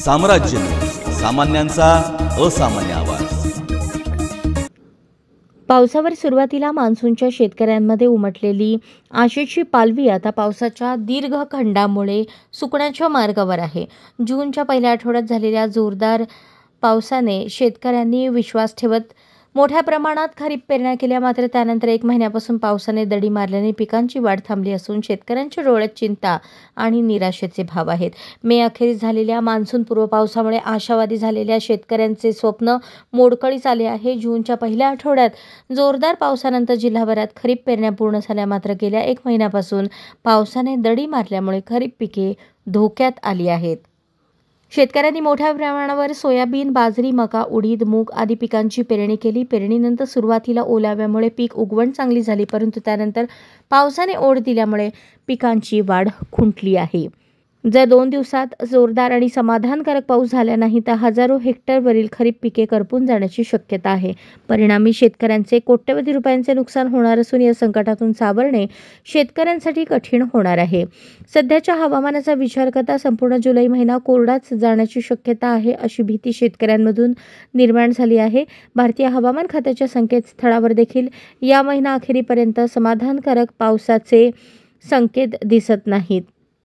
साम्राज्य न्यूज, सामान्यांचा असामान्य आवाज। पावसावर सुरुवातीला मान्सूनच्या शेतकऱ्यांमध्ये उमटलेली आशेची पालवी आता पावसाच्या दीर्घ खंडामुळे सुकण्याच्या मार्गावर आहे। जूनच्या पहिल्या आठवड्यात झालेल्या जोरदार पावसाने शेतकऱ्यांनी विश्वास ठेवत मोठ्या प्रमाणात खरीप पेरण्या केल्या, मात्र त्यानंतर 1 महिन्यापासून पावसाने दडी मारल्याने पिकांची वाढ थांबली असून शेतकऱ्यांच्या डोळ्यात चिंता आणि निराशेचे भाव आहेत। मे अखेरीस झालेल्या मान्सूनपूर्व पावसामुळे आशावादी झालेल्या शेतकऱ्यांचे स्वप्न मोडकळीस आले आहे। जूनच्या पहिल्या आठवड्यात जोरदार पावसानंतर जिल्हाभरात खरीप पेरण्या पूर्ण झाल्या, मात्र गेल्या 1 महिन्यापासून पावसाने दडी मारल्यामुळे खरीप पिके धोक्यात आली आहेत। शेतकऱ्यांनी मोठ्या प्रमाणावर सोयाबीन, बाजरी, मका, उडीद, मूग आदी पिकांची पेरणी केली। पेरणीनंतर सुरुवातीला ओलाव्यामुळे पीक उगवण चांगली झाली, परंतु त्यानंतर पावसाने ओढ दिल्यामुळे पिकांची वाढ खुंटली आहे। जर 2 दिवसात जोरदार आणि समाधानकारक पाऊस झाला नाही तर हजारो हेक्टरवरील खरीप पिके करपून जाण्याची शक्यता आहे। परिणामी शेतकऱ्यांचे कोट्यवधी रुपयांचे नुकसान होणार असून या संकटातून सावरणे शेतकऱ्यांसाठी कठीण होणार आहे। सध्याच्या हवामानाचा विचार करता संपूर्ण जुलै महिना कोरडाच जाण्याची शक्यता आहे, अशी भीती शेतकऱ्यांमधून निर्माण झाली आहे। भारतीय हवामान खात्याच्या संकेतस्थळावर देखील या महिना अखेरीपर्यंत समाधानकारक पावसाचे संकेत दिसत नाहीत।